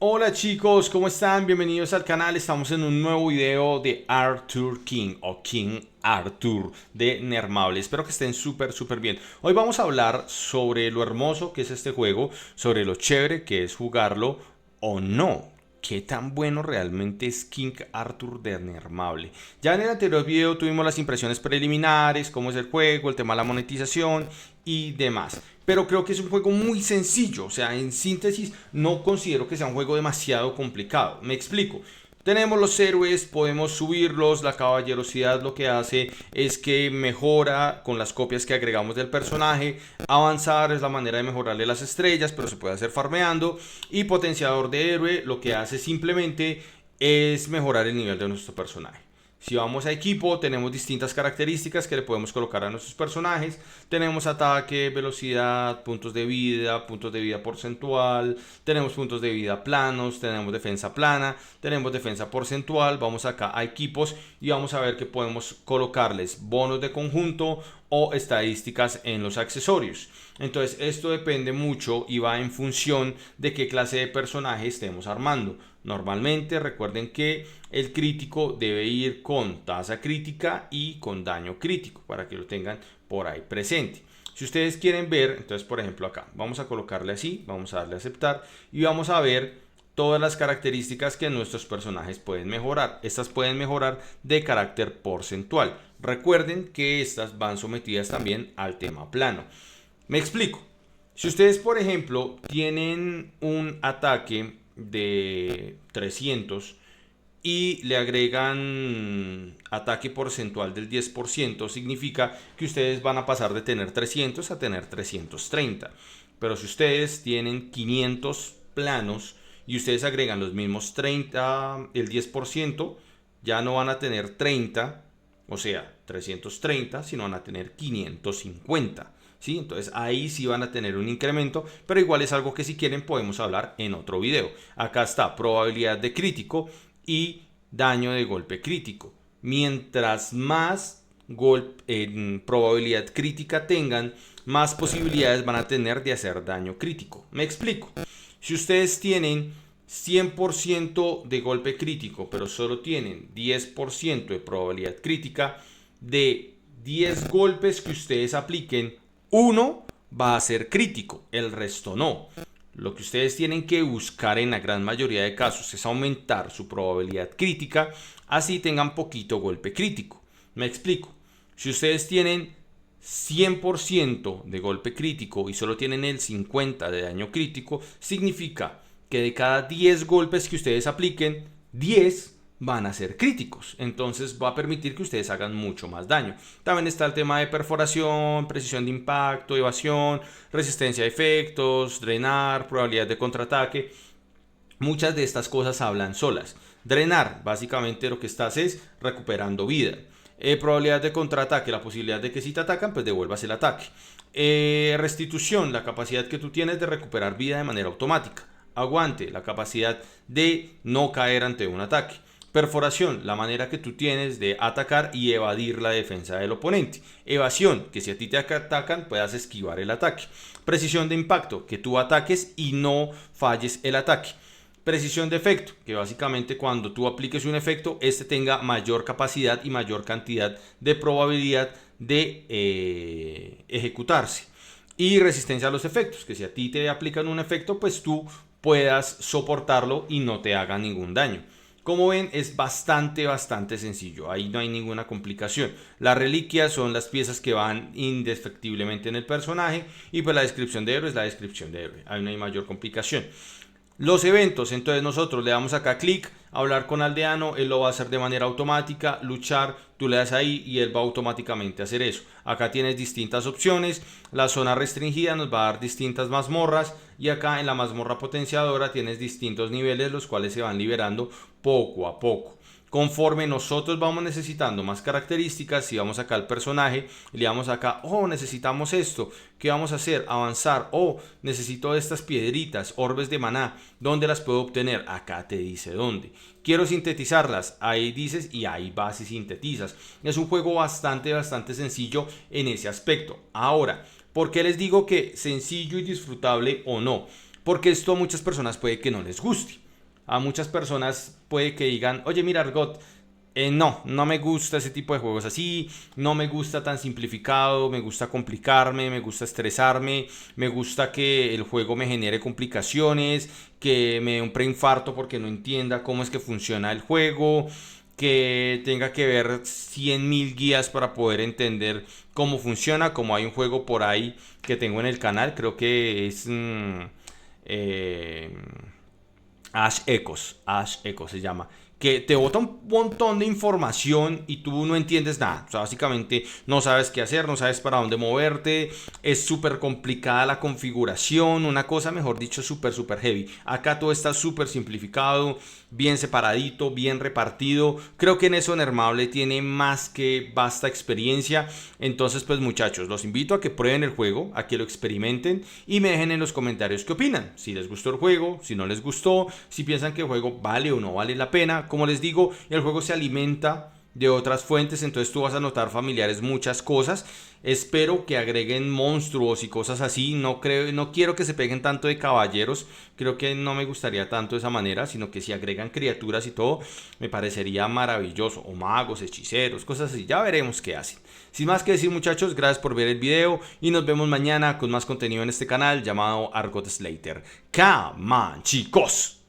Hola chicos, ¿cómo están? Bienvenidos al canal. Estamos en un nuevo video de Arthur King o King Arthur de Nermable. Espero que estén súper bien. Hoy vamos a hablar sobre lo hermoso que es este juego, sobre lo chévere que es jugarlo o no. ¿Qué tan bueno realmente es King Arthur de Nermable? Ya en el anterior video tuvimos las impresiones preliminares, cómo es el juego, el tema de la monetización y demás. Pero creo que es un juego muy sencillo, o sea, en síntesis no considero que sea un juego demasiado complicado. Me explico. Tenemos los héroes, podemos subirlos, la caballerosidad lo que hace es que mejora con las copias que agregamos del personaje, avanzar es la manera de mejorarle las estrellas, pero se puede hacer farmeando, y potenciador de héroe lo que hace simplemente es mejorar el nivel de nuestro personaje. Si vamos a equipo, tenemos distintas características que le podemos colocar a nuestros personajes. Tenemos ataque, velocidad, puntos de vida porcentual, tenemos puntos de vida planos, tenemos defensa plana, tenemos defensa porcentual. Vamos acá a equipos y vamos a ver que podemos colocarles bonos de conjunto o estadísticas en los accesorios. Entonces esto depende mucho y va en función de qué clase de personaje estemos armando. Normalmente recuerden que el crítico debe ir con tasa crítica y con daño crítico para que lo tengan por ahí presente. Si ustedes quieren ver, entonces por ejemplo acá vamos a colocarle así, vamos a darle a aceptar y vamos a ver todas las características que nuestros personajes pueden mejorar. Estas pueden mejorar de carácter porcentual. Recuerden que estas van sometidas también al tema plano. Me explico. Si ustedes, por ejemplo, tienen un ataque de 300 y le agregan ataque porcentual del 10%, significa que ustedes van a pasar de tener 300 a tener 330. Pero si ustedes tienen 500 planos y ustedes agregan los mismos 30, el 10%, ya no van a tener 30, o sea, 330, sino van a tener 550. ¿Sí? Entonces ahí sí van a tener un incremento, pero igual es algo que si quieren podemos hablar en otro video. Acá está probabilidad de crítico y daño de golpe crítico. Mientras más probabilidad crítica tengan, más posibilidades van a tener de hacer daño crítico. Me explico. Si ustedes tienen 100% de golpe crítico, pero solo tienen 10% de probabilidad crítica, de 10 golpes que ustedes apliquen, uno va a ser crítico, el resto no. Lo que ustedes tienen que buscar en la gran mayoría de casos es aumentar su probabilidad crítica, así tengan poquito golpe crítico. Me explico. Si ustedes tienen 100% de golpe crítico y solo tienen el 50% de daño crítico, significa que de cada 10 golpes que ustedes apliquen, 10 van a ser críticos. Entonces va a permitir que ustedes hagan mucho más daño. También está el tema de perforación, precisión de impacto, evasión, resistencia a efectos, drenar, probabilidad de contraataque. Muchas de estas cosas hablan solas. Drenar, básicamente lo que estás es recuperando vida. Probabilidad de contraataque, la posibilidad de que si te atacan, pues devuelvas el ataque. Restitución, la capacidad que tú tienes de recuperar vida de manera automática. Aguante, la capacidad de no caer ante un ataque. Perforación, la manera que tú tienes de atacar y evadir la defensa del oponente. Evasión, que si a ti te atacan puedas esquivar el ataque. Precisión de impacto, que tú ataques y no falles el ataque. Precisión de efecto, que básicamente cuando tú apliques un efecto, este tenga mayor capacidad y mayor cantidad de probabilidad de ejecutarse. Y resistencia a los efectos, que si a ti te aplican un efecto, pues tú puedas soportarlo y no te haga ningún daño. Como ven, es bastante sencillo, ahí no hay ninguna complicación. Las reliquias son las piezas que van indefectiblemente en el personaje y pues la descripción de héroe es la descripción de héroe, ahí no hay mayor complicación. Los eventos, entonces nosotros le damos acá clic, hablar con aldeano, él lo va a hacer de manera automática, luchar, tú le das ahí y él va automáticamente a hacer eso. Acá tienes distintas opciones, la zona restringida nos va a dar distintas mazmorras y acá en la mazmorra potenciadora tienes distintos niveles los cuales se van liberando poco a poco. Conforme nosotros vamos necesitando más características, si vamos acá al personaje, le damos acá, oh, necesitamos esto, ¿qué vamos a hacer? Avanzar, oh, necesito estas piedritas, orbes de maná, ¿dónde las puedo obtener? Acá te dice dónde. Quiero sintetizarlas, ahí dices y ahí vas y sintetizas. Es un juego bastante sencillo en ese aspecto. Ahora, ¿por qué les digo que sencillo y disfrutable o no? Porque esto a muchas personas puede que no les guste. A muchas personas puede que digan, oye, mira, Argot, no me gusta ese tipo de juegos así, no me gusta tan simplificado, me gusta complicarme, me gusta estresarme, me gusta que el juego me genere complicaciones, que me dé un preinfarto porque no entienda cómo es que funciona el juego, que tenga que ver 100.000 guías para poder entender cómo funciona, como hay un juego por ahí que tengo en el canal, creo que es eh, Ash Echoes se llama, que te bota un montón de información y tú no entiendes nada. O sea, básicamente no sabes qué hacer, no sabes para dónde moverte, es súper complicada la configuración, una cosa, mejor dicho, súper heavy. Acá todo está súper simplificado, bien separadito, bien repartido. Creo que en eso Nermable tiene más que vasta experiencia. Entonces, pues muchachos, los invito a que prueben el juego, a que lo experimenten y me dejen en los comentarios qué opinan. Si les gustó el juego, si no les gustó, si piensan que el juego vale o no vale la pena. Como les digo, el juego se alimenta de otras fuentes, entonces tú vas a notar familiares muchas cosas. Espero que agreguen monstruos y cosas así. No quiero que se peguen tanto de caballeros. Creo que no me gustaría tanto de esa manera, sino que si agregan criaturas y todo, me parecería maravilloso. O magos, hechiceros, cosas así. Ya veremos qué hacen. Sin más que decir, muchachos, gracias por ver el video y nos vemos mañana con más contenido en este canal llamado Argot Slater. ¡Come on, chicos!